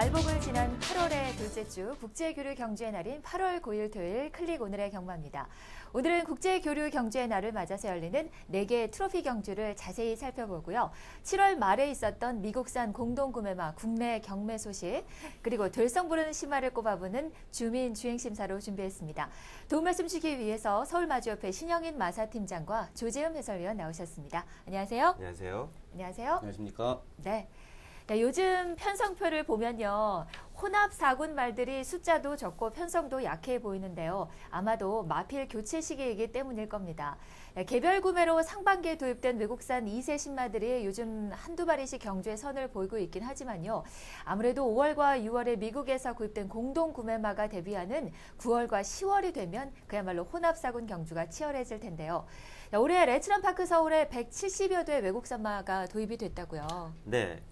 말복을 지난 8월의 둘째 주 국제교류 경주의 날인 8월 9일 토요일 클릭 오늘의 경마입니다. 오늘은 국제교류 경주의 날을 맞아서 열리는 4개의 트로피 경주를 자세히 살펴보고요. 7월 말에 있었던 미국산 공동구매마 국내 경매 소식, 그리고 될성 부르는 심화를 꼽아보는 주민 주행심사로 준비했습니다. 도움 말씀 주기 위해서 서울마주협회 신영인 마사팀장과 조재흠 해설위원 나오셨습니다. 안녕하세요. 안녕하세요. 안녕하세요. 안녕하십니까. 네. 네, 요즘 편성표를 보면요. 혼합 4군 말들이 숫자도 적고 편성도 약해 보이는데요. 아마도 마필 교체 시기이기 때문일 겁니다. 네, 개별 구매로 상반기에 도입된 외국산 2세 신마들이 요즘 한두 마리씩 경주에 선을 보이고 있긴 하지만요. 아무래도 5월과 6월에 미국에서 구입된 공동 구매마가 데뷔하는 9월과 10월이 되면 그야말로 혼합 4군 경주가 치열해질 텐데요. 올해 레츠런파크 서울에 170여 대의 외국산마가 도입이 됐다고요. 네,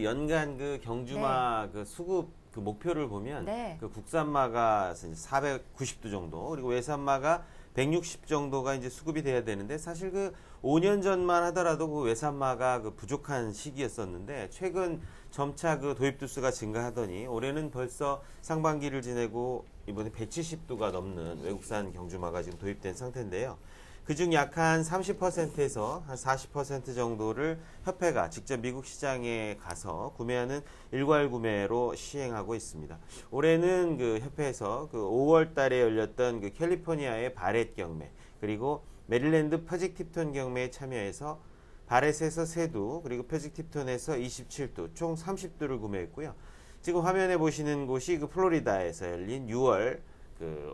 연간 경주마 수급 목표를 보면 그 국산마가 490도 정도, 그리고 외산마가 160 정도가 이제 수급이 돼야 되는데, 사실 5년 전만 하더라도 외산마가 부족한 시기였었는데, 최근 점차 도입 두수가 증가하더니 올해는 벌써 상반기를 지내고 이번에 170도가 넘는 외국산 경주마가 지금 도입된 상태인데요. 그중 약 한 30%에서 한 40% 정도를 협회가 직접 미국 시장에 가서 구매하는 일괄 구매로 시행하고 있습니다. 올해는 협회에서 5월 달에 열렸던 캘리포니아의 바렛 경매, 그리고 메릴랜드 퍼직 팁톤 경매에 참여해서 바렛에서 3두, 그리고 퍼직 팁톤에서 27두, 총 30두를 구매했고요. 지금 화면에 보시는 곳이 플로리다에서 열린 6월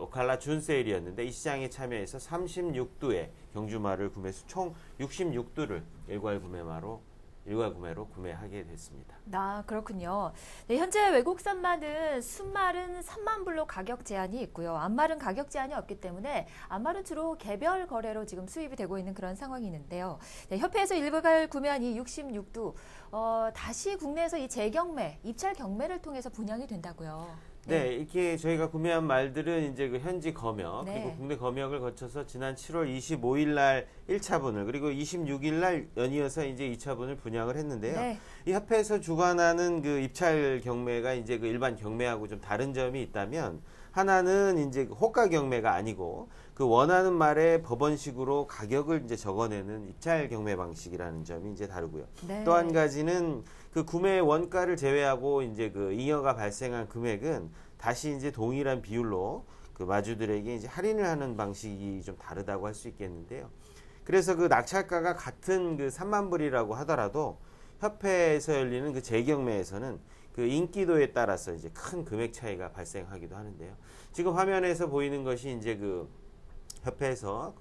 오칼라 준 세일이었는데, 이 시장에 참여해서 36두의 경주마를 구매해서 총 66두를 일괄 구매로 구매하게 됐습니다. 아, 그렇군요. 네, 현재 외국산마는 순말은 3만 불로 가격 제한이 있고요. 암말은 가격 제한이 없기 때문에 암말은 주로 개별 거래로 지금 수입이 되고 있는 그런 상황이 있는데요. 네, 협회에서 일괄 구매한 이 66두 다시 국내에서 이 재경매, 입찰 경매를 통해서 분양이 된다고요. 네, 이렇게 저희가 구매한 말들은 이제 현지 검역, 그리고 국내 검역을 거쳐서 지난 7월 25일 날 1차분을, 그리고 26일 날 연이어서 이제 2차분을 분양을 했는데요. 이 협회에서 주관하는 입찰 경매가 이제 일반 경매하고 좀 다른 점이 있다면, 하나는 이제 호가 경매가 아니고 원하는 말에 법원식으로 가격을 이제 적어내는 입찰 경매 방식이라는 점이 이제 다르고요. 또 한 가지는 구매 원가를 제외하고 이제 잉여가 발생한 금액은 다시 이제 동일한 비율로 마주들에게 이제 할인을 하는 방식이 좀 다르다고 할 수 있겠는데요. 그래서 낙찰가가 같은 3만 불이라고 하더라도 협회에서 열리는 재경매에서는 인기도에 따라서 이제 큰 금액 차이가 발생하기도 하는데요. 지금 화면에서 보이는 것이 이제 협회에서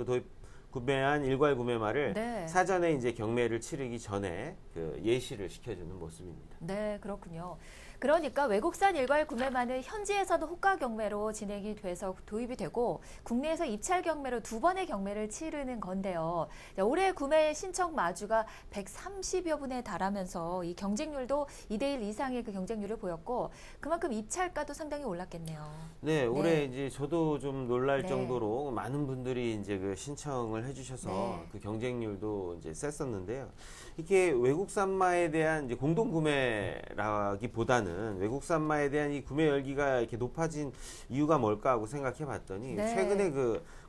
구매한 일괄 구매말을 사전에 이제 경매를 치르기 전에 예시를 시켜주는 모습입니다. 네, 그렇군요. 그러니까 외국산 일괄 구매만은 현지에서도 호가 경매로 진행이 돼서 도입이 되고, 국내에서 입찰 경매로 2번의 경매를 치르는 건데요. 올해 구매 신청 마주가 130여 분에 달하면서 이 경쟁률도 2대1 이상의 경쟁률을 보였고, 그만큼 입찰가도 상당히 올랐겠네요. 네, 올해 이제 저도 좀 놀랄 정도로 많은 분들이 이제 신청을 해주셔서 경쟁률도 이제 셌었는데요. 이게 외국산마에 대한 이제 공동 구매라기보다는 외국산마에 대한 이 구매 열기가 이렇게 높아진 이유가 뭘까 하고 생각해 봤더니, 최근에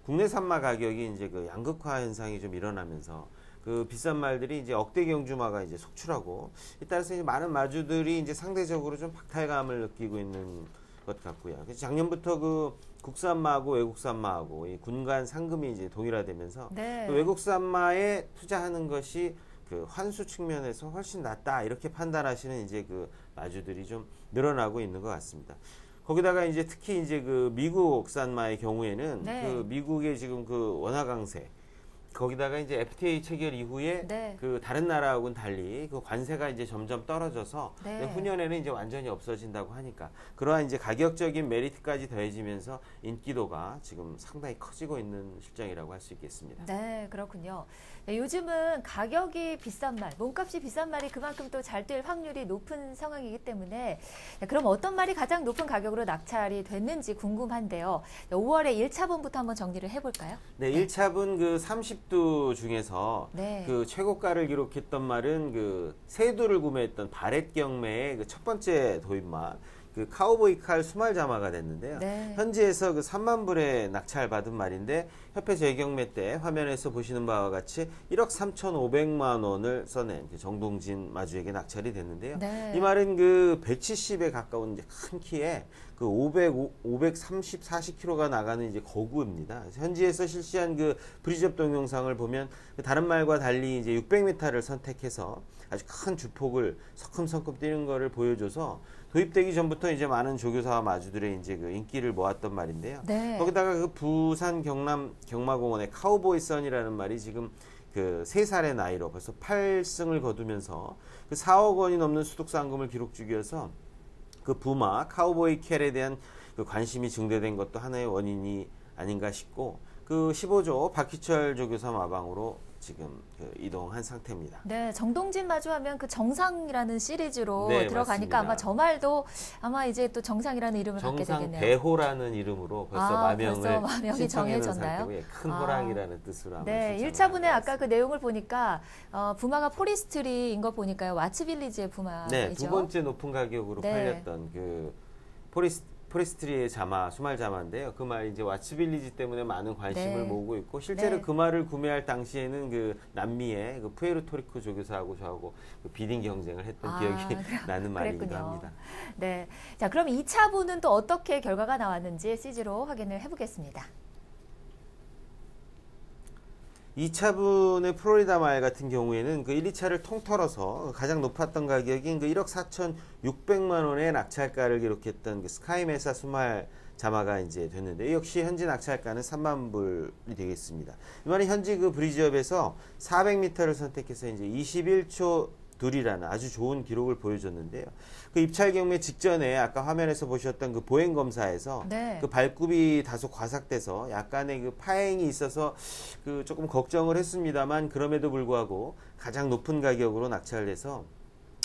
국내산마 가격이 이제 양극화 현상이 좀 일어나면서 비싼 말들이 이제 억대 경주마가 이제 속출하고, 이 따라서 이제 많은 마주들이 이제 상대적으로 좀 박탈감을 느끼고 있는 것 같고요. 그래서 작년부터 국산마하고 외국산마하고 이 군간 상금이 이제 동일화되면서 외국산마에 투자하는 것이 환수 측면에서 훨씬 낫다, 이렇게 판단하시는 이제 마주들이 좀 늘어나고 있는 것 같습니다. 거기다가 이제 특히 이제 미국산마의 경우에는 미국의 지금 원화 강세, 거기다가 이제 FTA 체결 이후에 다른 나라하고는 달리 관세가 이제 점점 떨어져서 후년에는 이제 완전히 없어진다고 하니까, 그러한 이제 가격적인 메리트까지 더해지면서 인기도가 지금 상당히 커지고 있는 실정이라고 할 수 있겠습니다. 네, 그렇군요. 네, 요즘은 가격이 비싼 말, 몸값이 비싼 말이 그만큼 또 잘 될 확률이 높은 상황이기 때문에, 그럼 어떤 말이 가장 높은 가격으로 낙찰이 됐는지 궁금한데요. 5월에 1차분부터 한번 정리를 해볼까요? 네, 1차분 30 30두 중에서 네. 그 최고가를 기록했던 말은 그 세두를 구매했던 바렛 경매의 그 첫 번째 도입말 그 카우보이 칼 수말 자마가 됐는데요. 네. 현지에서 그 3만 불에 낙찰 받은 말인데 협회 재경매 때 화면에서 보시는 바와 같이 1억 3,500만 원을 써낸 그 정동진 마주에게 낙찰이 됐는데요. 네. 이 말은 그 170에 가까운 이제 큰 키에 그 530, 40kg가 나가는 이제 거구입니다. 현지에서 실시한 그 브리접 동영상을 보면 다른 말과 달리 이제 600m를 선택해서 아주 큰 주폭을 성큼성큼 뛰는 거를 보여줘서 도입되기 전부터 이제 많은 조교사와 마주들의 이제 그 인기를 모았던 말인데요. 네. 거기다가 그 부산 경남 경마공원의 카우보이 선이라는 말이 지금 그 3살의 나이로 벌써 8승을 거두면서 그 4억 원이 넘는 수독 상금을 기록 중이어서 그 부마 카우보이 캘에 대한 그 관심이 증대된 것도 하나의 원인이 아닌가 싶고 그 15조 박희철 조교사 마방으로 지금 그 이동한 상태입니다. 네, 정동진 마주하면 그 정상이라는 시리즈로 네, 들어가니까 맞습니다. 아마 저 말도 아마 이제 또 정상이라는 이름을 갖게 되겠네요. 정상대호라는 이름으로 벌써 마명을 벌써 마명이 신청해놓은 정해졌나요? 상태고 예, 큰 호랑이라는 뜻으로 아마 네, 신청을 1차분에 한 것 아까 그 내용을 보니까 부마가 포리스트리인 거 보니까요. 와츠빌리지의 부마이죠. 네, 두 번째 높은 가격으로 네. 팔렸던 그 포레스트리의 자마, 수말 자마인데요. 그 말이 이제 와츠빌리지 때문에 많은 관심을 네. 모으고 있고 실제로 네. 그 말을 구매할 당시에는 그 남미의 그 푸에르토리코 조교사하고 저하고 그 비딩 경쟁을 했던 기억이 나는 말이기도 그랬군요. 합니다. 네, 자 그럼 2차분은 또 어떻게 결과가 나왔는지 CG로 확인을 해보겠습니다. 2차분의 플로리다 말 같은 경우에는 그 1, 2차를 통틀어서 가장 높았던 가격인 그 1억 4,600만 원의 낙찰가를 기록했던 그 스카이메사 수말 자마가 이제 됐는데 역시 현지 낙찰가는 3만 불이 되겠습니다. 이 말은 현지 그 브리지업에서 400m를 선택해서 이제 21초 둘이라는 아주 좋은 기록을 보여줬는데요. 그 입찰 경매 직전에 아까 화면에서 보셨던 그 보행 검사에서 네. 그 발굽이 다소 과삭돼서 약간의 그 파행이 있어서 그 조금 걱정을 했습니다만 그럼에도 불구하고 가장 높은 가격으로 낙찰돼서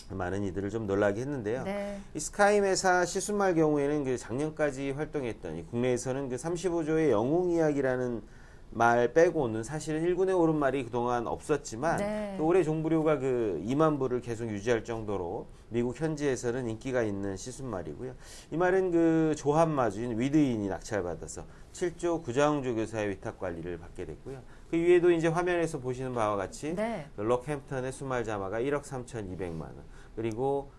많은 이들을 좀 놀라게 했는데요. 네. 이 스카이메사 시순말 경우에는 그 작년까지 활동했던 국내에서는 그 35조의 영웅 이야기라는 말 빼고는 사실은 1군에 오른 말이 그동안 없었지만 네. 그 올해 종부료가 그 2만 불을 계속 유지할 정도로 미국 현지에서는 인기가 있는 시순말이고요. 이 말은 그 조합마주인 위드인이 낙찰받아서 7조 구자웅 조교사의 위탁 관리를 받게 됐고요. 그 위에도 이제 화면에서 보시는 바와 같이 네. 그 럭햄프턴의 수말 자마가 1억 3,200만 원 그리고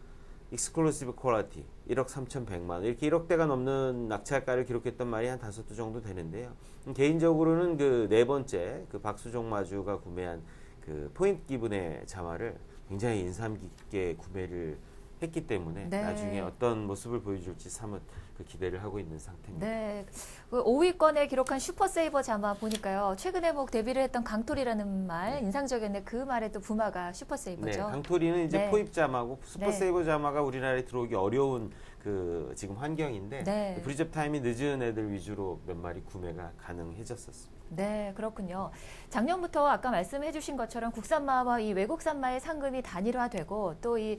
익스클루시브 퀄리티 1억 3,100만 원 이렇게 1억대가 넘는 낙찰가를 기록했던 말이 한 5두 정도 되는데요. 개인적으로는 그 네 번째 그 박수종 마주가 구매한 그 포인트 기분의 자마를 굉장히 인상 깊게 구매를 했기 때문에 네. 나중에 어떤 모습을 보여줄지 사뭇 그 기대를 하고 있는 상태입니다. 네, 그 5위권에 기록한 슈퍼세이버 자마 보니까요. 최근에 뭐 데뷔를 했던 강토리라는 말 인상적이었는데 그 말에 또 부마가 슈퍼세이버죠. 네, 강토리는 이제 네. 포입 자마고 슈퍼세이버 자마가 우리나라에 들어오기 어려운 그 지금 환경인데 네. 그 브리접 타임이 늦은 애들 위주로 몇 마리 구매가 가능해졌었습니다. 네, 그렇군요. 작년부터 아까 말씀해 주신 것처럼 국산마와 이 외국산마의 상금이 단일화되고 또 이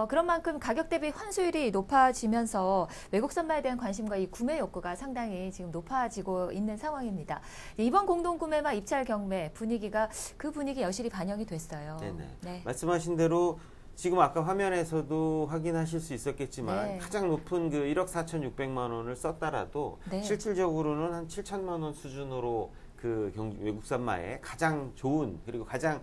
그런 만큼 가격 대비 환수율이 높아지면서 외국산마에 대한 관심과 이 구매 욕구가 상당히 지금 높아지고 있는 상황입니다. 이번 공동구매마 입찰 경매 분위기가 그 분위기 여실히 반영이 됐어요. 네네. 네. 말씀하신 대로 지금 아까 화면에서도 확인하실 수 있었겠지만 네. 가장 높은 그 1억 4,600만 원을 썼더라도 네. 실질적으로는 한 7천만 원 수준으로 그 외국산마에 가장 좋은 그리고 가장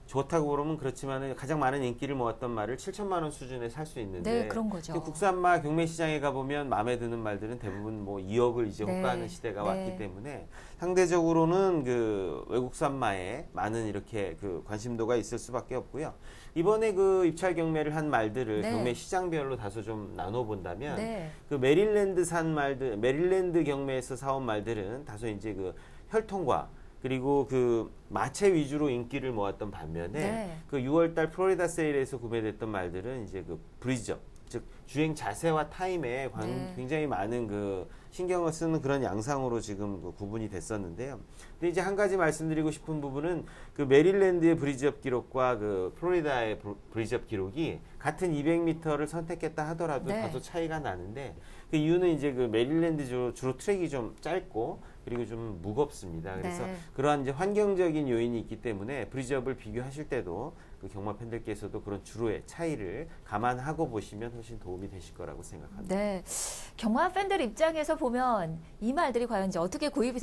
좋다고 그러면 그렇지만 가장 많은 인기를 모았던 말을 7천만 원 수준에 살 수 있는데 네, 그런 거죠. 국산마 경매 시장에 가보면 마음에 드는 말들은 대부분 뭐 2억을 이제 네. 호가하는 시대가 네. 왔기 때문에 상대적으로는 그 외국산마에 많은 이렇게 그 관심도가 있을 수밖에 없고요. 이번에 그 입찰 경매를 한 말들을 네. 경매 시장별로 다소 좀 나눠 본다면 네. 그 메릴랜드산 말들, 메릴랜드 경매에서 사온 말들은 다소 이제 그 혈통과 그리고 그 마체 위주로 인기를 모았던 반면에 네. 그 6월달 플로리다 세일에서 구매됐던 말들은 이제 그 브리저 즉 주행 자세와 타임에 네. 굉장히 많은 그 신경을 쓰는 그런 양상으로 지금 그 구분이 됐었는데요. 근데 이제 한 가지 말씀드리고 싶은 부분은 그 메릴랜드의 브리지업 기록과 그 플로리다의 브리지업 기록이 같은 200m를 선택했다 하더라도 네. 다소 차이가 나는데 그 이유는 이제 그 메릴랜드 주로 트랙이 좀 짧고 그리고 좀 무겁습니다. 그래서 네. 그러한 이제 환경적인 요인이 있기 때문에 브리지업을 비교하실 때도 그 경마 팬들께서도 그런 주로의 차이를 감안하고 보시면 훨씬 도움이 되실 거라고 생각합니다. 네. 경마 팬들 입장에서 보면 이 말들이 과연 이제 어떻게 구입이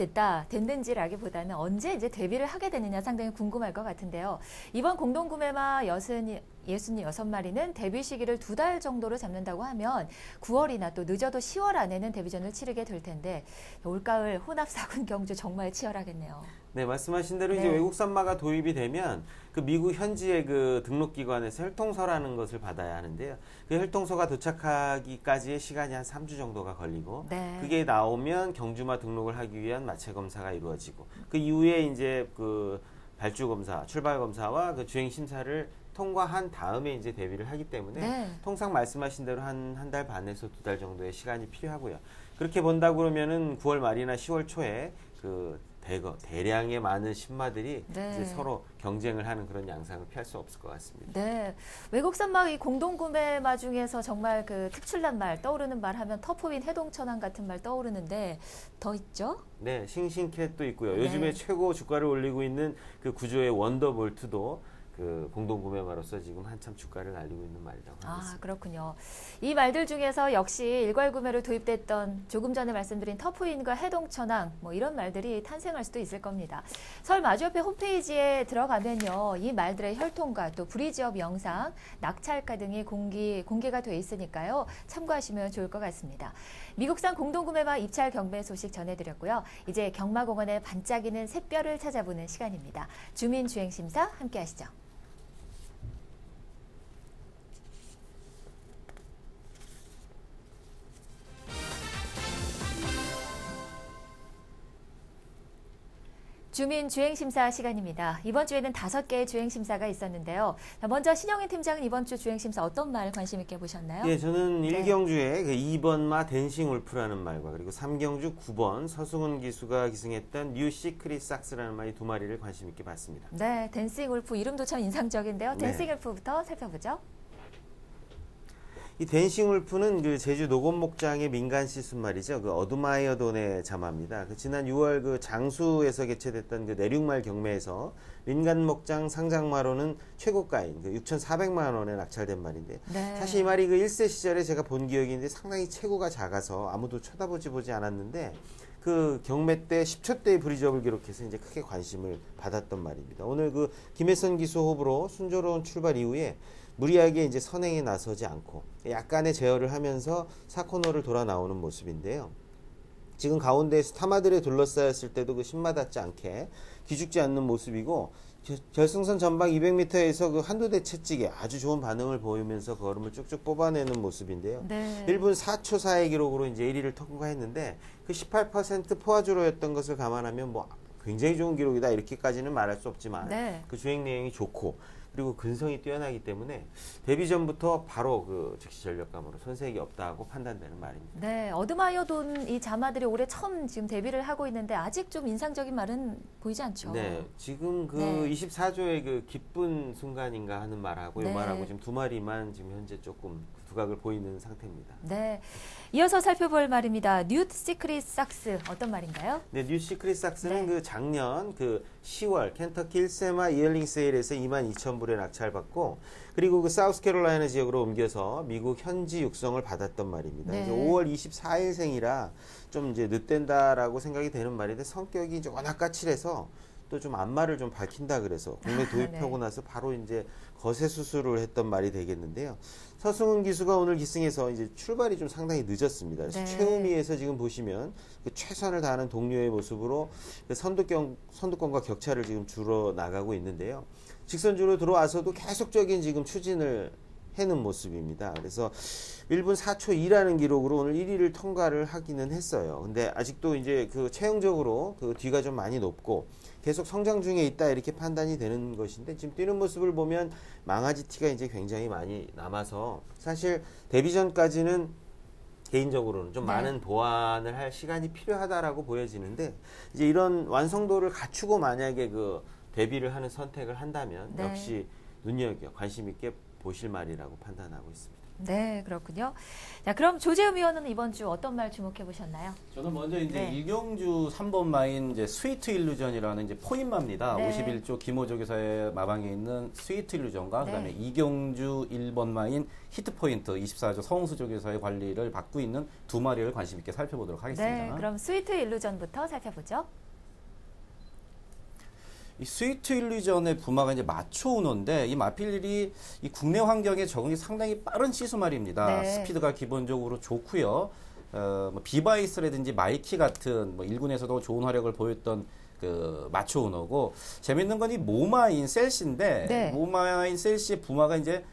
됐는지라기보다는 언제 이제 데뷔를 하게 되느냐 상당히 궁금할 것 같은데요. 이번 공동구매마 66마리는 데뷔 시기를 2달 정도로 잡는다고 하면 9월이나 또 늦어도 10월 안에는 데뷔전을 치르게 될 텐데 올가을 혼합 4군 경주 정말 치열하겠네요. 네, 말씀하신 대로 네. 이제 외국 산마가 도입이 되면 그 미국 현지의 그 등록기관에서 혈통서라는 것을 받아야 하는데요. 그 혈통서가 도착하기까지의 시간이 한 3주 정도가 걸리고 네. 그게 나오면 경주마 등록을 하기 위한 마체 검사가 이루어지고 그 이후에 이제 그 발주 검사, 출발 검사와 그 주행 심사를 통과한 다음에 이제 데뷔를 하기 때문에 네. 통상 말씀하신 대로 한 달 반에서 2달 정도의 시간이 필요하고요. 그렇게 본다 그러면은 9월 말이나 10월 초에 그 대량의 많은 신마들이 네. 이제 서로 경쟁을 하는 그런 양상을 피할 수 없을 것 같습니다. 네, 외국 산마 이 공동구매마 중에서 정말 그 특출난 말 떠오르는 말 하면 터프윈 해동천왕 같은 말 떠오르는데 더 있죠? 네, 싱싱캣도 있고요. 네. 요즘에 최고 주가를 올리고 있는 그 구조의 원더볼트도 그 공동구매마로서 지금 한참 주가를 날리고 있는 말이라고 하겠습니다. 아, 그렇군요. 이 말들 중에서 역시 일괄구매로 도입됐던 조금 전에 말씀드린 터프윈과 해동천왕 뭐 이런 말들이 탄생할 수도 있을 겁니다. 서울 마주협회 홈페이지에 들어가면요. 이 말들의 혈통과 또 브리지업 영상, 낙찰가 등이 공개가 돼 있으니까요. 참고하시면 좋을 것 같습니다. 미국산 공동구매마 입찰 경매 소식 전해드렸고요. 이제 경마공원의 반짝이는 샛별을 찾아보는 시간입니다. 주민주행심사 함께 하시죠. 주민 주행심사 시간입니다. 이번 주에는 5개의 주행심사가 있었는데요. 먼저 신영희 팀장은 이번 주 주행심사 어떤 말 관심 있게 보셨나요? 예, 저는 네. 1경주에 그 2번마 댄싱 울프라는 말과 그리고 3경주 9번 서승훈 기수가 기승했던 뉴 시크릿 삭스라는 말이 2마리를 관심 있게 봤습니다. 네, 댄싱 울프 이름도 참 인상적인데요. 네. 댄싱 울프부터 살펴보죠. 이 댄싱 울프는 그 제주 노곤목장의 민간 시순말이죠. 그 어드마이어돈의 자마입니다. 그 지난 6월 그 장수에서 개최됐던 그 내륙말 경매에서 민간 목장 상장마로는 최고가인 그 6,400만 원에 낙찰된 말인데 네. 사실 이 말이 그 1세 시절에 제가 본 기억이 있는데 상당히 체구가 작아서 아무도 쳐다보지 않았는데 그 경매 때 10초대의 브리지업을 기록해서 이제 크게 관심을 받았던 말입니다. 오늘 그 김혜선 기수 호불호 순조로운 출발 이후에 무리하게 이제 선행에 나서지 않고 약간의 제어를 하면서 4코너를 돌아 나오는 모습인데요. 지금 가운데에서 타마들에 둘러싸였을 때도 그 신마답지 않게 기죽지 않는 모습이고 결승선 전방 200m에서 그 한두 대 채찍에 아주 좋은 반응을 보이면서 걸음을 쭉쭉 뽑아내는 모습인데요. 네. 1분 4초 4의 기록으로 이제 1위를 통과했는데 그 18% 포화주로였던 것을 감안하면 뭐 굉장히 좋은 기록이다 이렇게까지는 말할 수 없지만 네. 그 주행 내용이 좋고 그리고 근성이 뛰어나기 때문에 데뷔 전부터 바로 그 즉시 전력감으로 손색이 없다고 판단되는 말입니다. 네, 어드마이어돈 이 자마들이 올해 처음 지금 데뷔를 하고 있는데 아직 좀 인상적인 말은 보이지 않죠. 네, 지금 그 네. 24조의 그 기쁜 순간인가 하는 말하고 네. 이 말하고 지금 2마리만 지금 현재 조금 두각을 보이는 상태입니다. 네, 이어서 살펴볼 말입니다. 뉴 시크릿 삭스 어떤 말인가요? 네, 뉴 시크릿 삭스는 네. 그 작년 그 10월 켄터키 1세마 이얼링 세일에서 22,000불에 낙찰받고 그리고 그 사우스캐롤라이나 지역으로 옮겨서 미국 현지 육성을 받았던 말입니다. 네. 이제 5월 24일생이라 좀 이제 늦된다라고 생각이 되는 말인데 성격이 이제 워낙 까칠해서 또 좀 앞말을 좀 밝힌다 그래서 국내 도입하고 네. 나서 바로 이제 거세 수술을 했던 말이 되겠는데요. 서승훈 기수가 오늘 기승해서 이제 출발이 좀 상당히 늦었습니다. 그래서 네. 최우미에서 지금 보시면 그 최선을 다하는 동료의 모습으로 그 선두권과 격차를 지금 줄어 나가고 있는데요. 직선주로 들어와서도 계속적인 지금 추진을 해는 모습입니다. 그래서 1분 4초 2라는 기록으로 오늘 1위를 통과를 하기는 했어요. 근데 아직도 이제 그 체형적으로 그 뒤가 좀 많이 높고 계속 성장 중에 있다 이렇게 판단이 되는 것인데 지금 뛰는 모습을 보면 망아지 티가 이제 굉장히 많이 남아서 사실 데뷔 전까지는 개인적으로는 좀 네. 많은 보완을 할 시간이 필요하다라고 보여지는데 이제 이런 완성도를 갖추고 만약에 그 데뷔를 하는 선택을 한다면 네. 역시 눈여겨 관심 있게 보실 말이라고 판단하고 있습니다. 네, 그렇군요. 자, 그럼 조재흠 위원은 이번 주 어떤 말 주목해 보셨나요? 저는 먼저 이제 네. 이경주 3번 마인 이제 스위트 일루전이라는 이제 포인마입니다. 네. 51조 김호조교사의 마방에 있는 스위트 일루전과 네. 그다음에 이경주 1번 마인 히트포인트 24조 성수조 교사의 관리를 받고 있는 두 마리를 관심 있게 살펴보도록 하겠습니다. 네, 그럼 스위트 일루전부터 살펴보죠. 이 스위트 일루전의 부마가 이제 마초 운어인데 이 마필이 이 국내 환경에 적응이 상당히 빠른 시수말입니다. 네. 스피드가 기본적으로 좋고요. 뭐 비바이스라든지 마이키 같은 뭐 1군에서도 좋은 활약을 보였던 그 마초 운어고 재밌는 건 이 모마인 셀시인데 네. 모마인 셀시의 부마가 이제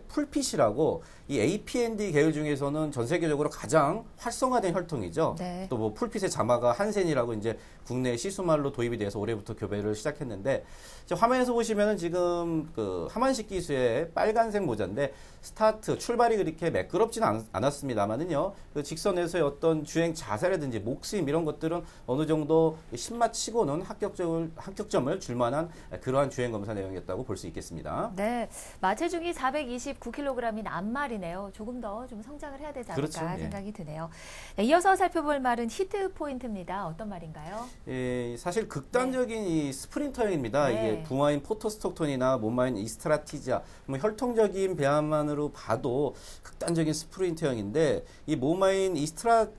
풀핏이라고 이 APND 계열 중에서는 전 세계적으로 가장 활성화된 혈통이죠. 네. 또 뭐 풀핏의 자마가 한센이라고 이제 국내 시수말로 도입이 돼서 올해부터 교배를 시작했는데 화면에서 보시면은 지금 그 하만식 기수의 빨간색 모자인데 스타트 출발이 그렇게 매끄럽지는 않았습니다만은요 그 직선에서의 어떤 주행 자세라든지 목심 이런 것들은 어느 정도 신마치고는 합격점을 줄 만한 그러한 주행 검사 내용이었다고 볼 수 있겠습니다. 네, 마체중이 429kg인 암말이네요. 조금 더 좀 성장을 해야 되지 않을까 그렇죠. 예. 생각이 드네요. 네, 이어서 살펴볼 말은 히트 포인트입니다. 어떤 말인가요? 예, 사실 극단적인 이 스프린터형입니다. 네. 이게 부마인 포토스톡톤이나 모마인 이스트라티지아, 뭐 혈통적인 배합만으로 봐도 극단적인 스프린터형인데 이 모마인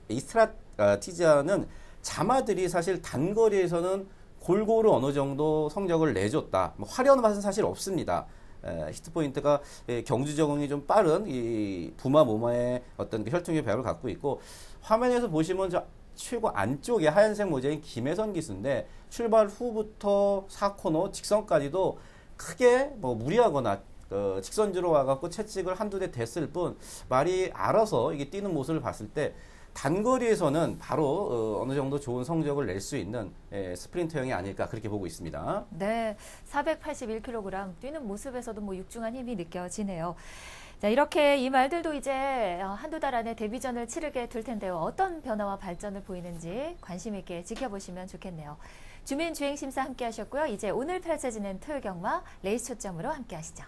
이스트라티지아는 자마들이 사실 단거리에서는 골고루 어느 정도 성적을 내줬다. 뭐 화려한 맛은 사실 없습니다. 히트포인트가 경주 적응이 좀 빠른 이 부마 모마의 어떤 그 혈통의 배합을 갖고 있고 화면에서 보시면 저 최고 안쪽에 하얀색 모자인 김혜선 기수인데 출발 후부터 4코너 직선까지도 크게 뭐 무리하거나 직선주로 와갖고 채찍을 한두 대 댔을 뿐 말이 알아서 이게 뛰는 모습을 봤을 때 단거리에서는 바로 어느 정도 좋은 성적을 낼 수 있는 스프린터형이 아닐까 그렇게 보고 있습니다. 네, 481kg 뛰는 모습에서도 뭐 육중한 힘이 느껴지네요. 자, 이렇게 이 말들도 이제 한두 달 안에 데뷔전을 치르게 될 텐데요. 어떤 변화와 발전을 보이는지 관심 있게 지켜보시면 좋겠네요. 주민 주행심사 함께 하셨고요. 이제 오늘 펼쳐지는 토요 경마 레이스 초점으로 함께 하시죠.